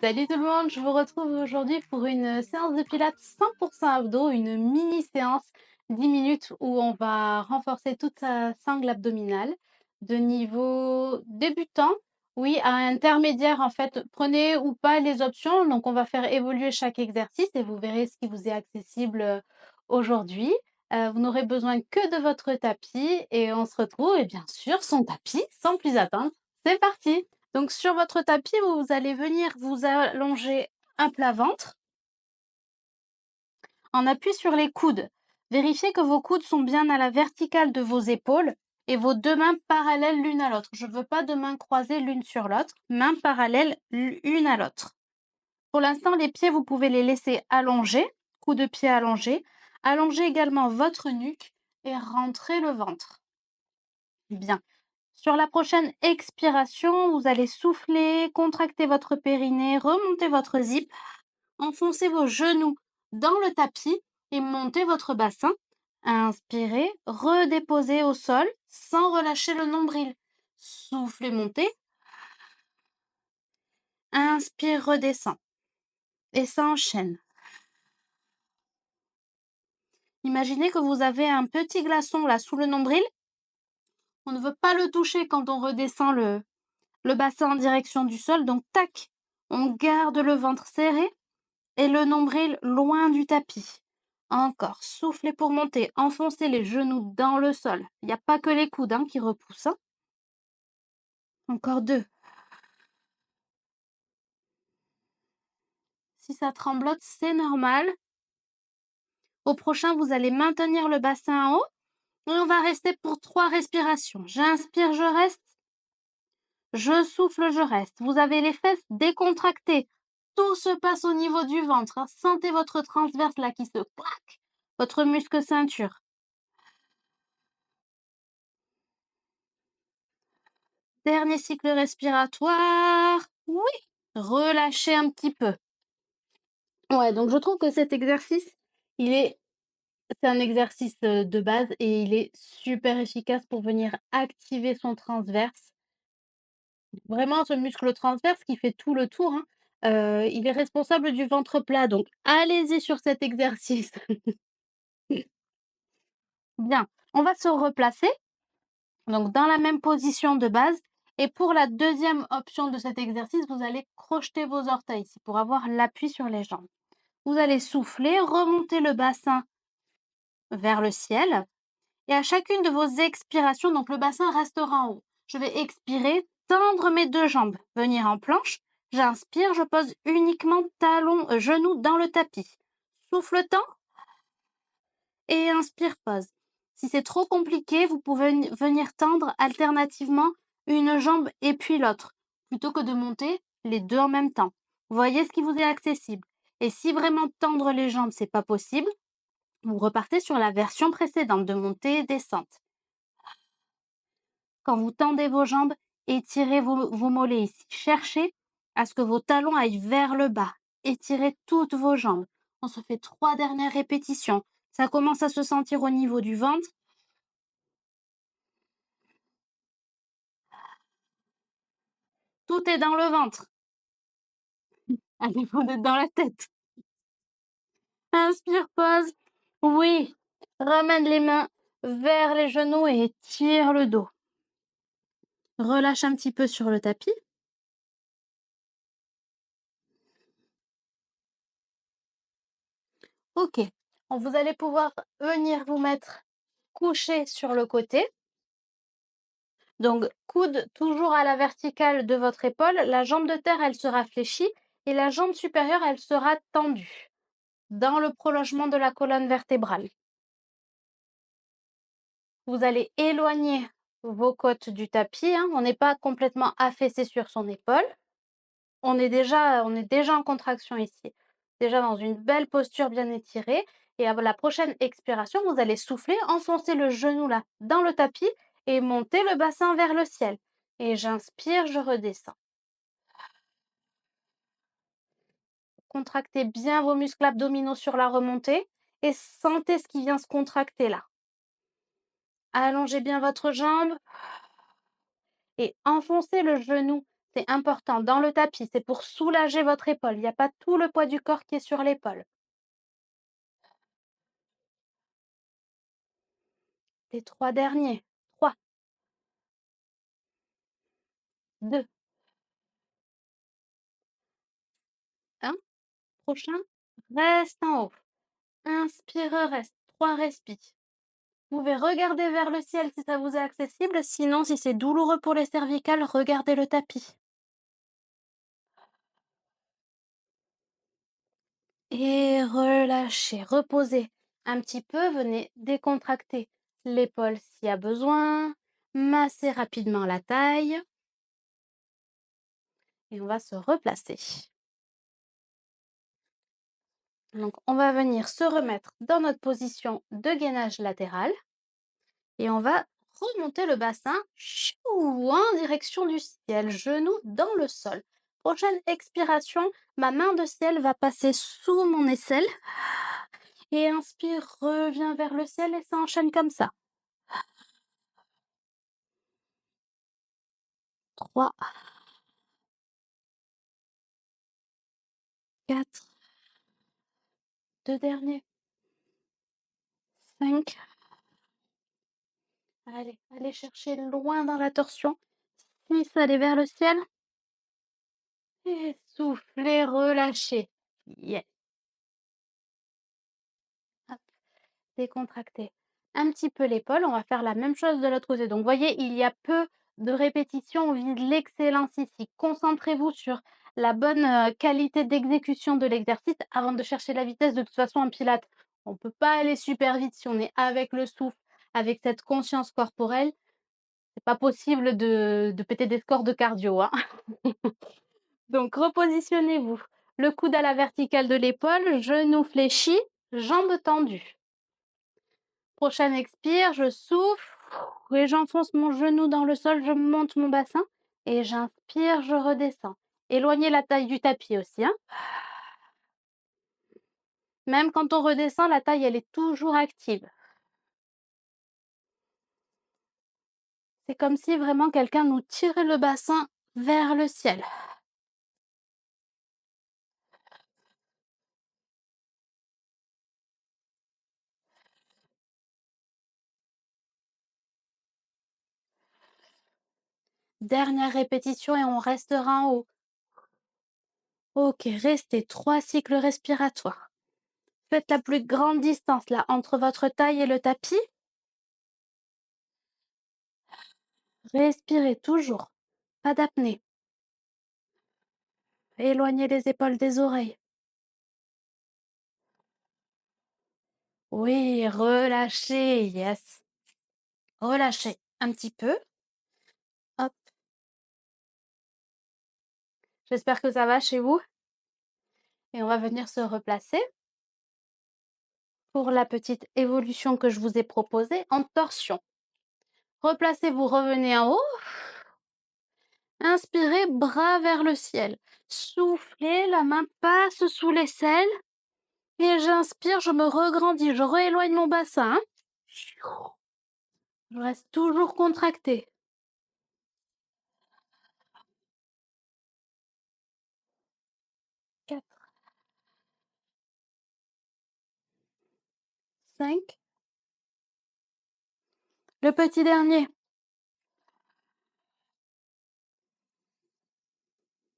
Salut tout le monde, je vous retrouve aujourd'hui pour une séance de pilates 100% abdos, une mini séance 10 minutes où on va renforcer toute sa sangle abdominale de niveau débutant, oui, à intermédiaire en fait. Prenez ou pas les options, donc on va faire évoluer chaque exercice et vous verrez ce qui vous est accessible aujourd'hui. Vous n'aurez besoin que de votre tapis et on se retrouve, et bien sûr, son tapis, sans plus attendre. C'est parti! Donc sur votre tapis, vous allez venir vous allonger à plat ventre, en appui sur les coudes. Vérifiez que vos coudes sont bien à la verticale de vos épaules et vos 2 mains parallèles l'une à l'autre. Je ne veux pas de mains croisées l'une sur l'autre, mains parallèles l'une à l'autre. Pour l'instant, les pieds, vous pouvez les laisser allongés, coups de pied allongés. Allongez également votre nuque et rentrez le ventre. Bien. Sur la prochaine expiration, vous allez souffler, contracter votre périnée, remonter votre zip, enfoncez vos genoux dans le tapis et montez votre bassin. Inspirez, redéposez au sol sans relâcher le nombril. Soufflez, montez. Inspire, redescend. Et ça enchaîne. Imaginez que vous avez un petit glaçon là sous le nombril. On ne veut pas le toucher quand on redescend le bassin en direction du sol. Donc, tac, on garde le ventre serré et le nombril loin du tapis. Encore, soufflez pour monter, enfoncez les genoux dans le sol. Il n'y a pas que les coudes qui repoussent. Encore 2. Si ça tremblote, c'est normal. Au prochain, vous allez maintenir le bassin en haut et on va rester pour 3 respirations. J'inspire, je reste. Je souffle, je reste. Vous avez les fesses décontractées. Tout se passe au niveau du ventre. Sentez votre transverse là qui se claque. Votre muscle ceinture. Dernier cycle respiratoire. Oui. Relâchez un petit peu. Ouais, donc je trouve que cet exercice, c'est un exercice de base et il est super efficace pour venir activer son transverse. Vraiment, ce muscle transverse qui fait tout le tour, il est responsable du ventre plat. Donc, allez-y sur cet exercice. Bien, on va se replacer, donc dans la même position de base. Et pour la deuxième option de cet exercice, vous allez crocheter vos orteils ici pour avoir l'appui sur les jambes. Vous allez souffler, remonter le bassin vers le ciel. Et à chacune de vos expirations, donc le bassin restera en haut. Je vais expirer, tendre mes 2 jambes, venir en planche. J'inspire, je pose uniquement genoux dans le tapis. Souffle temps et inspire, pose. Si c'est trop compliqué, vous pouvez venir tendre alternativement une jambe et puis l'autre, plutôt que de monter les 2 en même temps. Voyez ce qui vous est accessible. Et si vraiment tendre les jambes, c'est pas possible, vous repartez sur la version précédente de montée et descente. Quand vous tendez vos jambes, étirez vos mollets ici. Cherchez à ce que vos talons aillent vers le bas. Étirez toutes vos jambes. On se fait 3 dernières répétitions. Ça commence à se sentir au niveau du ventre. Tout est dans le ventre, à défaut d'être dans la tête. Inspire, pose. Oui. Ramène les mains vers les genoux et étire le dos. Relâche un petit peu sur le tapis. Ok. Vous allez pouvoir venir vous mettre couché sur le côté. Donc, coude toujours à la verticale de votre épaule. La jambe de terre, elle sera fléchie et la jambe supérieure, elle sera tendue dans le prolongement de la colonne vertébrale. Vous allez éloigner vos côtes du tapis. On n'est pas complètement affaissé sur son épaule. On est déjà en contraction ici. Déjà dans une belle posture bien étirée. Et à la prochaine expiration, vous allez souffler, enfoncer le genou là dans le tapis et monter le bassin vers le ciel. Et j'inspire, je redescends. Contractez bien vos muscles abdominaux sur la remontée et sentez ce qui vient se contracter là. Allongez bien votre jambe et enfoncez le genou. c'est important, dans le tapis, c'est pour soulager votre épaule. Il n'y a pas tout le poids du corps qui est sur l'épaule. Les 3 derniers. 3, 2, 1. Prochain, reste en haut. Inspire, reste. 3 respires. Vous pouvez regarder vers le ciel si ça vous est accessible. Sinon, si c'est douloureux pour les cervicales, regardez le tapis. Et relâchez, reposez un petit peu. Venez décontracter l'épaule s'il y a besoin. Massez rapidement la taille. Et on va se replacer. Donc, on va venir se remettre dans notre position de gainage latéral. Et on va remonter le bassin en direction du ciel, genou dans le sol. Prochaine expiration, ma main de ciel va passer sous mon aisselle. Et inspire, reviens vers le ciel et ça enchaîne comme ça. 3, 4, 2 derniers, 5. Allez chercher loin dans la torsion. 6, allez vers le ciel. Et soufflez, relâchez. Yes. Hop, décontractez un petit peu l'épaule. On va faire la même chose de l'autre côté. Donc, vous voyez, il y a peu de répétitions. On vise l'excellence ici. Concentrez-vous sur la bonne qualité d'exécution de l'exercice avant de chercher la vitesse. De toute façon, en pilates, on ne peut pas aller super vite si on est avec le souffle, avec cette conscience corporelle. C'est pas possible de péter des scores de cardio, hein. Donc, repositionnez-vous. Le coude à la verticale de l'épaule, genou fléchi, jambes tendues. Prochaine expire, je souffle et j'enfonce mon genou dans le sol, je monte mon bassin et j'inspire, je redescends. Éloignez la taille du tapis aussi, hein. Même quand on redescend, la taille, elle est toujours active. C'est comme si vraiment quelqu'un nous tirait le bassin vers le ciel. Dernière répétition et on restera en haut. Ok, restez 3 cycles respiratoires. Faites la plus grande distance là entre votre taille et le tapis. Respirez toujours. Pas d'apnée. Éloignez les épaules des oreilles. Oui, relâchez, yes. Relâchez un petit peu. Hop. J'espère que ça va chez vous. Et on va venir se replacer pour la petite évolution que je vous ai proposée en torsion. Replacez-vous, revenez en haut. Inspirez, bras vers le ciel. Soufflez, la main passe sous l'aisselle. Et j'inspire, je me regrandis, je rééloigne mon bassin. Je reste toujours contractée. 4, 5. Le petit dernier.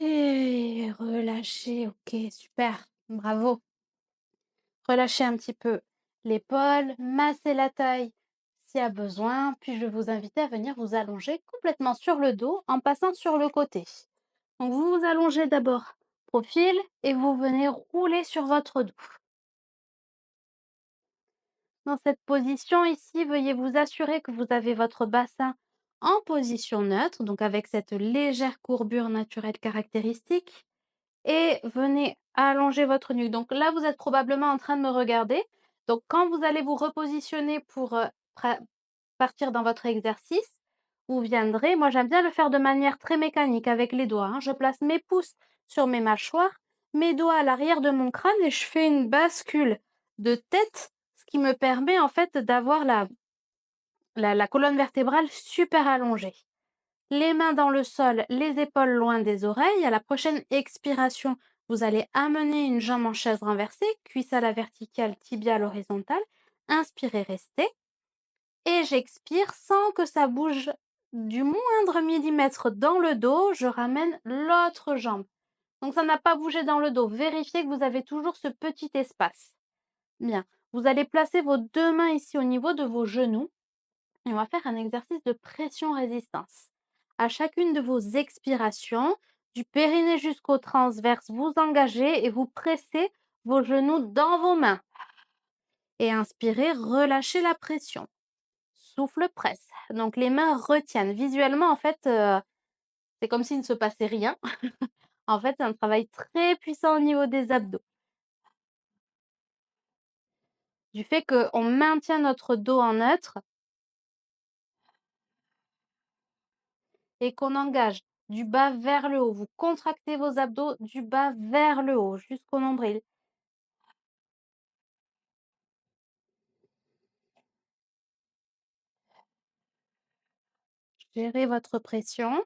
Et relâchez, ok, super, bravo. Relâchez un petit peu l'épaule, massez la taille s'il y a besoin, puis je vais vous inviter à venir vous allonger complètement sur le dos en passant sur le côté. Donc vous vous allongez d'abord profil et vous venez rouler sur votre dos. Dans cette position ici, veuillez vous assurer que vous avez votre bassin en position neutre, donc avec cette légère courbure naturelle caractéristique. Et venez allonger votre nuque. Donc là, vous êtes probablement en train de me regarder. Donc quand vous allez vous repositionner pour partir dans votre exercice, vous viendrez, moi j'aime bien le faire de manière très mécanique avec les doigts, hein. Je place mes pouces sur mes mâchoires, mes doigts à l'arrière de mon crâne et je fais une bascule de tête, ce qui me permet en fait d'avoir la colonne vertébrale super allongée. Les mains dans le sol, les épaules loin des oreilles. À la prochaine expiration, vous allez amener une jambe en chaise renversée, cuisse à la verticale, tibia à l'horizontale. Inspirez, restez. Et j'expire sans que ça bouge du moindre millimètre dans le dos. Je ramène l'autre jambe. Donc ça n'a pas bougé dans le dos. Vérifiez que vous avez toujours ce petit espace. Bien. Vous allez placer vos 2 mains ici au niveau de vos genoux et on va faire un exercice de pression-résistance. À chacune de vos expirations, du périnée jusqu'au transverse, vous engagez et vous pressez vos genoux dans vos mains. Et inspirez, relâchez la pression. Souffle, presse. Donc les mains retiennent. Visuellement, en fait, c'est comme s'il ne se passait rien. En fait, c'est un travail très puissant au niveau des abdos. Du fait qu'on maintient notre dos en neutre et qu'on engage du bas vers le haut. Vous contractez vos abdos du bas vers le haut, jusqu'au nombril. Gérez votre pression.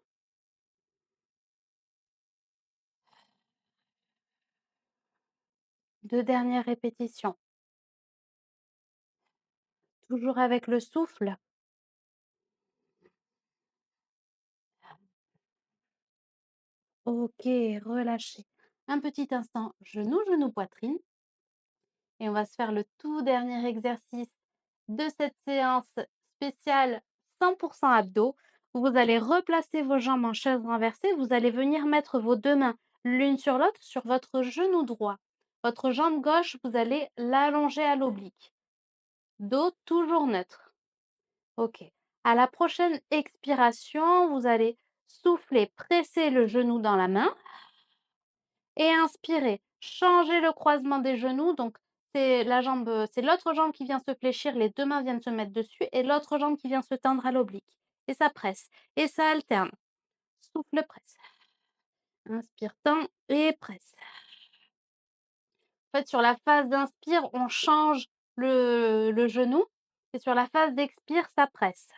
2 dernières répétitions. Toujours avec le souffle. OK, relâchez. Un petit instant, genou, genou, poitrine. Et on va se faire le tout dernier exercice de cette séance spéciale 100% abdos. Vous allez replacer vos jambes en chaise renversée. Vous allez venir mettre vos 2 mains l'une sur l'autre sur votre genou droit. Votre jambe gauche, vous allez l'allonger à l'oblique. Dos toujours neutre. OK. À la prochaine expiration, vous allez souffler, presser le genou dans la main et inspirer. Changez le croisement des genoux. Donc, c'est l'autre jambe qui vient se fléchir, les 2 mains viennent se mettre dessus et l'autre jambe qui vient se tendre à l'oblique. Et ça presse. Et ça alterne. Souffle, presse. Inspire, tend et presse. En fait, sur la phase d'inspire, on change le genou et sur la phase d'expire, ça presse.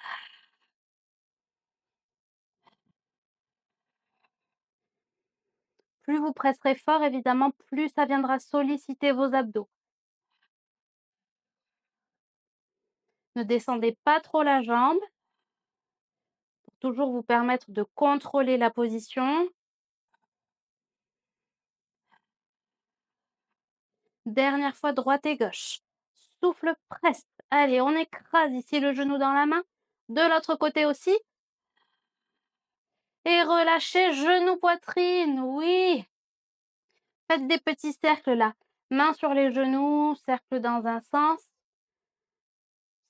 Plus vous presserez fort, évidemment, plus ça viendra solliciter vos abdos. Ne descendez pas trop la jambe pour toujours vous permettre de contrôler la position. Dernière fois, droite et gauche. Souffle, presse. Allez, on écrase ici le genou dans la main. De l'autre côté aussi. Et relâchez genou, poitrine. Oui. Faites des petits cercles là. Main sur les genoux, cercle dans un sens.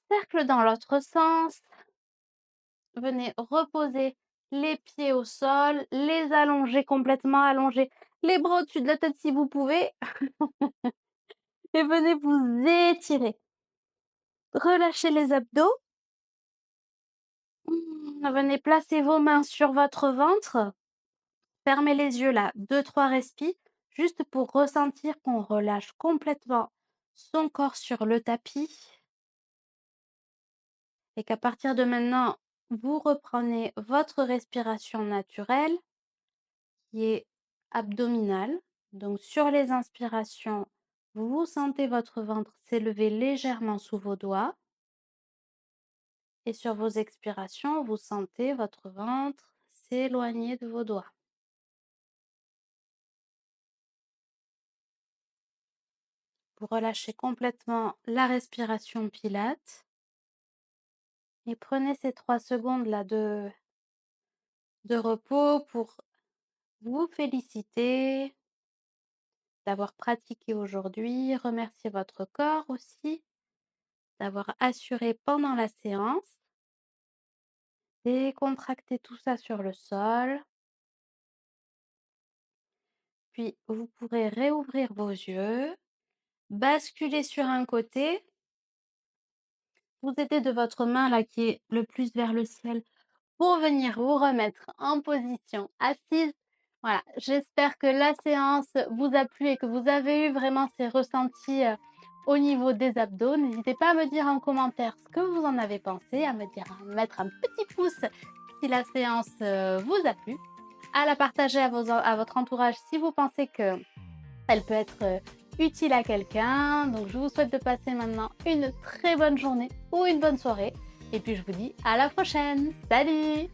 Cercle dans l'autre sens. Venez reposer les pieds au sol, les allonger complètement, allonger les bras au-dessus de la tête si vous pouvez. Et venez vous étirer. Relâchez les abdos. Venez placer vos mains sur votre ventre. Fermez les yeux là, 2-3 respis, juste pour ressentir qu'on relâche complètement son corps sur le tapis. Et qu'à partir de maintenant, vous reprenez votre respiration naturelle qui est abdominale. Donc sur les inspirations, vous sentez votre ventre s'élever légèrement sous vos doigts. Et sur vos expirations, vous sentez votre ventre s'éloigner de vos doigts. Vous relâchez complètement la respiration Pilates. Et prenez ces 3 secondes là de repos pour vous féliciter d'avoir pratiqué aujourd'hui, remercier votre corps aussi d'avoir assuré pendant la séance. Décontractez tout ça sur le sol. Puis vous pourrez réouvrir vos yeux, basculer sur un côté, vous aider de votre main là qui est le plus vers le ciel pour venir vous remettre en position assise. Voilà, j'espère que la séance vous a plu et que vous avez eu vraiment ces ressentis au niveau des abdos. N'hésitez pas à me dire en commentaire ce que vous en avez pensé, à me dire, à mettre un petit pouce si si la séance vous a plu, à la partager à votre entourage si vous pensez que elle peut être utile à quelqu'un. Donc je vous souhaite de passer maintenant une très bonne journée ou une bonne soirée. Et puis je vous dis à la prochaine. Salut!